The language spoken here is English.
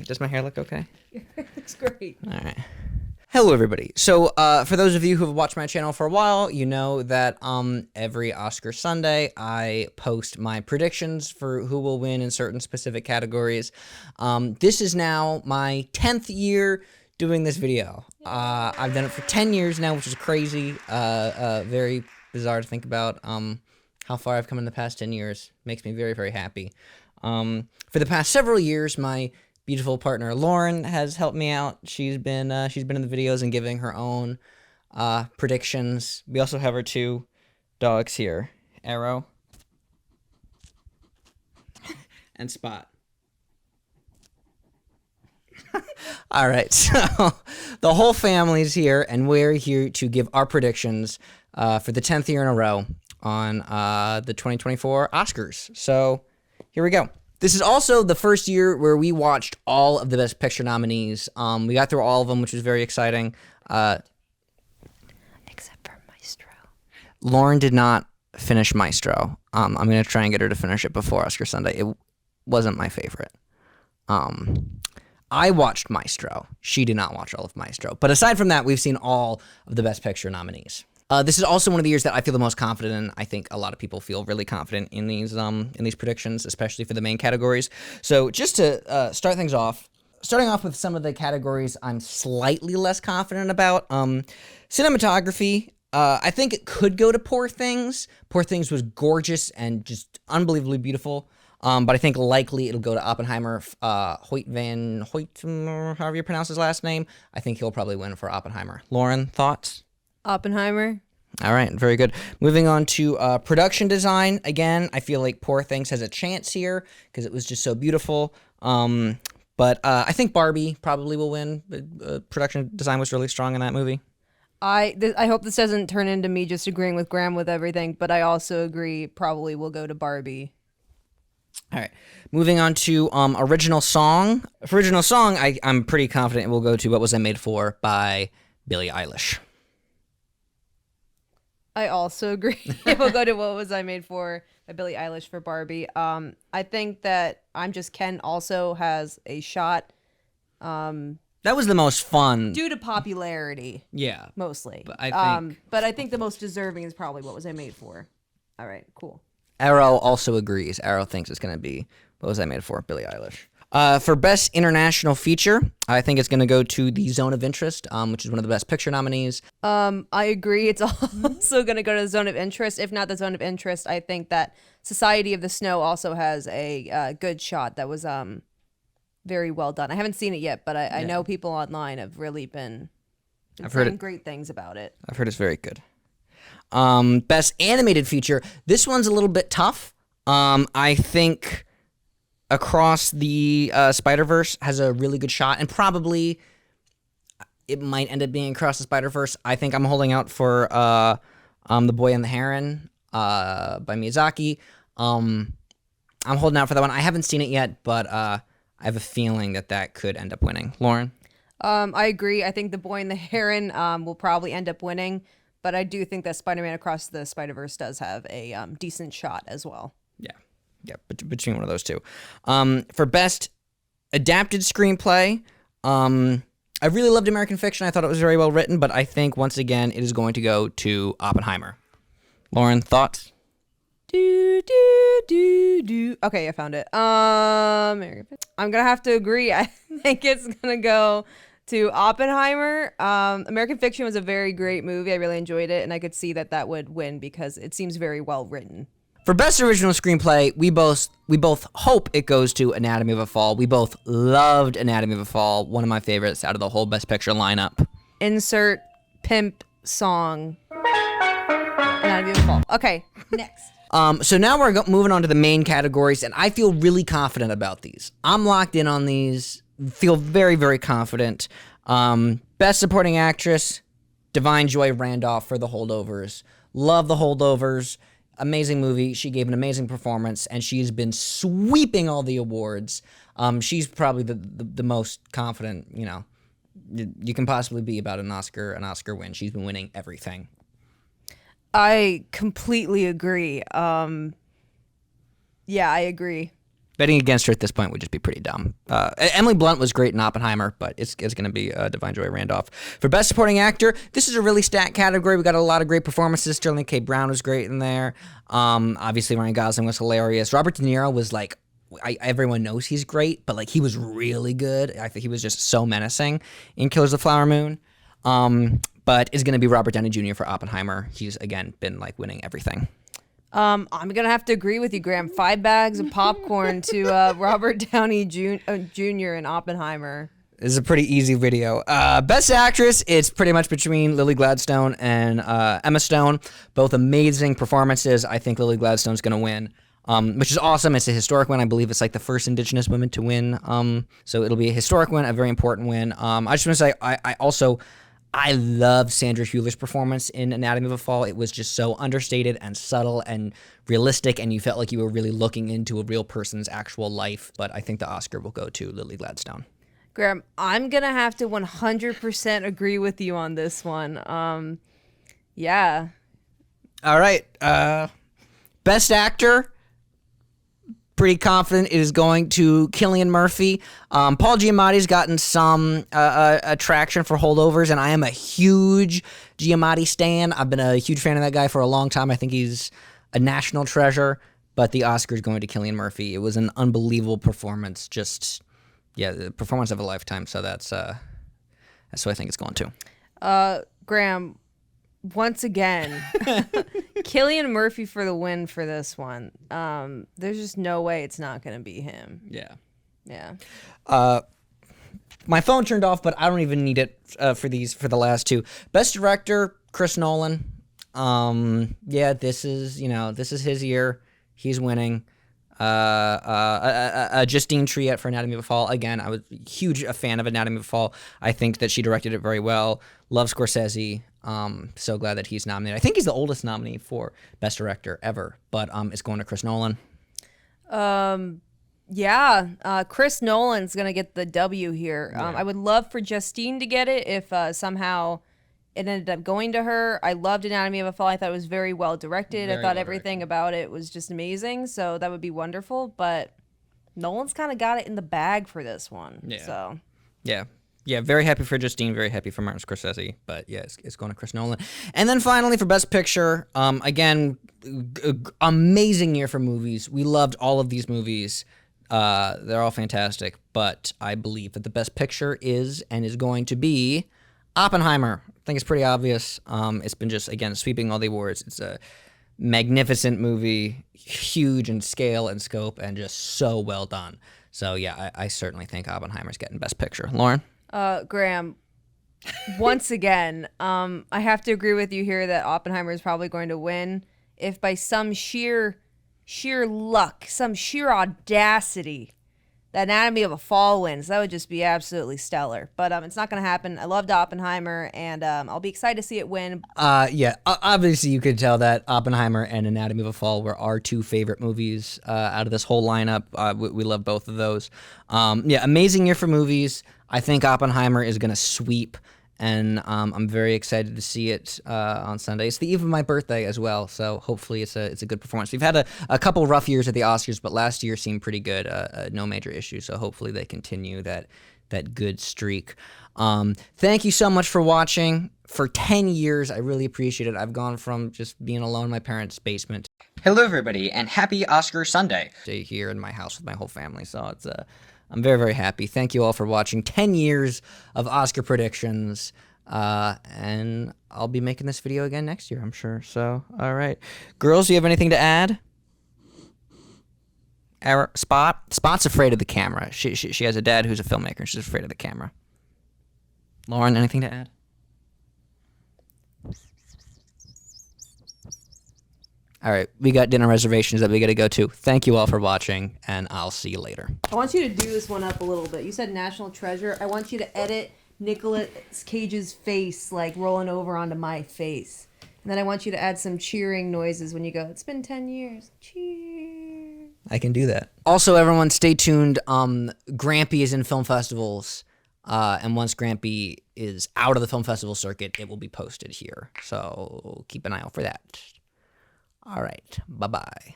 Does my hair look okay? It looks great. All right. Hello, everybody. So, for those of you who have watched my channel for a while, you know that every Oscar Sunday I post my predictions for who will win in certain specific categories. This is now my 10th year doing this video. I've done it for 10 years now, which is crazy. Very bizarre to think about. How far I've come in the past 10 years makes me very, very happy. For the past several years, my beautiful partner Lauren has helped me out. She's been in the videos and giving her own predictions. We also have our two dogs here, Arrow and Spot. All right, so the whole family's here, and we're here to give our predictions for the 10th year in a row on the 2024 Oscars. So here we go. This is also the first year where we watched all of the Best Picture nominees. We got through all of them, which was very exciting. Except for Maestro. Lauren did not finish Maestro. I'm going to try and get her to finish it before Oscar Sunday. It wasn't my favorite. I watched Maestro. She did not watch all of Maestro. But aside from that, we've seen all of the Best Picture nominees. This is also one of the years that I feel the most confident in. I think a lot of people feel really confident in these predictions, especially for the main categories. So just to start things off, starting off with some of the categories I'm slightly less confident about. Cinematography, I think it could go to Poor Things. Poor Things was gorgeous and just unbelievably beautiful. But I think likely it'll go to Oppenheimer. Hoyt Van Hoyt, however you pronounce his last name. I think he'll probably win for Oppenheimer. Lauren, thoughts? Oppenheimer. All right, very good. Moving on to production design. Again, I feel like Poor Things has a chance here because it was just so beautiful. But I think Barbie probably will win. Production design was really strong in that movie. I hope this doesn't turn into me just agreeing with Graham with everything, but I also agree probably will go to Barbie. All right, moving on to original song. For original song, I'm pretty confident it will go to What Was I Made For by Billie Eilish. I also agree. It will go to What Was I Made For by Billie Eilish for Barbie. I think that I'm Just Ken also has a shot. That was the most fun. Due to popularity. Yeah. Mostly. But I think the most deserving is probably What Was I Made For. All right, cool. Arrow also agrees. Arrow thinks it's going to be What Was I Made For? Billie Eilish. For Best International Feature, I think it's going to go to The Zone of Interest, which is one of the Best Picture nominees. I agree. It's also going to go to The Zone of Interest. If not The Zone of Interest, I think that Society of the Snow also has a good shot that was very well done. I haven't seen it yet, but I know people online have really been saying great things about it. I've heard it's very good. Best Animated Feature. This one's a little bit tough. I think Across the Spider-Verse has a really good shot, and probably it might end up being Across the Spider-Verse. I think I'm holding out for The Boy and the Heron by Miyazaki. I'm holding out for that one. I haven't seen it yet, but I have a feeling that could end up winning. Lauren? I agree. I think The Boy and the Heron will probably end up winning, but I do think that Spider-Man Across the Spider-Verse does have a decent shot as well. Yeah, between one of those two. For Best Adapted Screenplay, I really loved American Fiction. I thought it was very well written, but I think, once again, it is going to go to Oppenheimer. Lauren, thoughts? Okay, I found it. I'm going to have to agree. I think it's going to go to Oppenheimer. American Fiction was a very great movie. I really enjoyed it, and I could see that would win because it seems very well written. For Best Original Screenplay, we both hope it goes to Anatomy of a Fall. We both loved Anatomy of a Fall, one of my favorites out of the whole Best Picture lineup. Insert pimp song. Anatomy of a Fall. Okay, next. So now we're moving on to the main categories, and I feel really confident about these. I'm locked in on these. Feel very, very confident. Best Supporting Actress, Divine Joy Randolph for The Holdovers. Love The Holdovers. Amazing movie. She gave an amazing performance, and she's been sweeping all the awards. She's probably the most confident, you can possibly be about an Oscar win. She's been winning everything. I completely agree. Yeah, I agree. Betting against her at this point would just be pretty dumb. Emily Blunt was great in Oppenheimer, but it's going to be Divine Joy Randolph. For Best Supporting Actor, this is a really stacked category. We got a lot of great performances. Sterling K. Brown was great in there. Obviously, Ryan Gosling was hilarious. Robert De Niro was like, everyone knows he's great, but like he was really good. I think he was just so menacing in Killers of the Flower Moon. But is going to be Robert Downey Jr. for Oppenheimer. He's, again, been like winning everything. I'm gonna have to agree with you, Graham. 5 bags of popcorn to Robert Downey Jr. in Oppenheimer. This is a pretty easy video. Best Actress, it's pretty much between Lily Gladstone and Emma Stone. Both amazing performances. I think Lily Gladstone's going to win, which is awesome. It's a historic win. I believe it's like the first Indigenous woman to win. So it'll be a historic win, a very important win. I just want to say, I love Sandra Hüller's performance in Anatomy of a Fall. It was just so understated and subtle and realistic, and you felt like you were really looking into a real person's actual life. But I think the Oscar will go to Lily Gladstone. Graham, I'm going to have to 100% agree with you on this one. Yeah. All right. Best Actor. Pretty confident it is going to Cillian Murphy. Paul Giamatti's gotten some attraction for Holdovers, and I am a huge Giamatti stan. I've been a huge fan of that guy for a long time. I think he's a national treasure, but the Oscar is going to Cillian Murphy. It was an unbelievable performance. The performance of a lifetime. So that's who I think it's going to. Graham, once again, Cillian Murphy for the win for this one. There's just no way it's not going to be him. Yeah. My phone turned off, but I don't even need it for the last two. Best Director, Chris Nolan. This is his year. He's winning. Justine Triet for Anatomy of a Fall. Again, I was a fan of Anatomy of a Fall. I think that she directed it very well. Love Scorsese. So glad that he's nominated. I think he's the oldest nominee for Best Director ever, but it's going to Chris Nolan. Chris Nolan's gonna get the W here. I would love for Justine to get it if somehow it ended up going to her. I loved Anatomy of a Fall. I thought it was very well directed. I thought everything about it was just amazing. So that would be wonderful. But Nolan's kind of got it in the bag for this one. Yeah. So. Yeah, very happy for Justine, very happy for Martin Scorsese, but yeah, it's going to Chris Nolan. And then finally for Best Picture, again, amazing year for movies. We loved all of these movies. They're all fantastic, but I believe that the Best Picture is going to be Oppenheimer. I think it's pretty obvious. It's been just, again, sweeping all the awards. It's a magnificent movie, huge in scale and scope, and just so well done. So yeah, I certainly think Oppenheimer's getting Best Picture. Lauren? Graham, once again, I have to agree with you here that Oppenheimer is probably going to win. If by some sheer luck, some sheer audacity, the Anatomy of a Fall wins, that would just be absolutely stellar. But it's not going to happen. I loved Oppenheimer, and I'll be excited to see it win. Obviously you could tell that Oppenheimer and Anatomy of a Fall were our two favorite movies out of this whole lineup. We love both of those. Amazing year for movies. I think Oppenheimer is going to sweep, and I'm very excited to see it on Sunday. It's the eve of my birthday as well, so hopefully it's a good performance. We've had a couple rough years at the Oscars, but last year seemed pretty good. No major issues, so hopefully they continue that good streak. Thank you so much for watching. For 10 years, I really appreciate it. I've gone from just being alone in my parents' basement. Hello, everybody, and happy Oscar Sunday. Stay here in my house with my whole family, so it's I'm very, very happy. Thank you all for watching. 10 years of Oscar predictions, and I'll be making this video again next year, I'm sure. So, all right. Girls, do you have anything to add? Spot's afraid of the camera. She has a dad who's a filmmaker. She's afraid of the camera. Lauren, anything to add? All right, we got dinner reservations that we got to go to. Thank you all for watching, and I'll see you later. I want you to do this one up a little bit. You said National Treasure. I want you to edit Nicolas Cage's face, like rolling over onto my face. And then I want you to add some cheering noises when you go, it's been 10 years. Cheer. I can do that. Also, everyone, stay tuned. Grampy is in film festivals. And once Grampy is out of the film festival circuit, it will be posted here. So keep an eye out for that. All right. Bye-bye.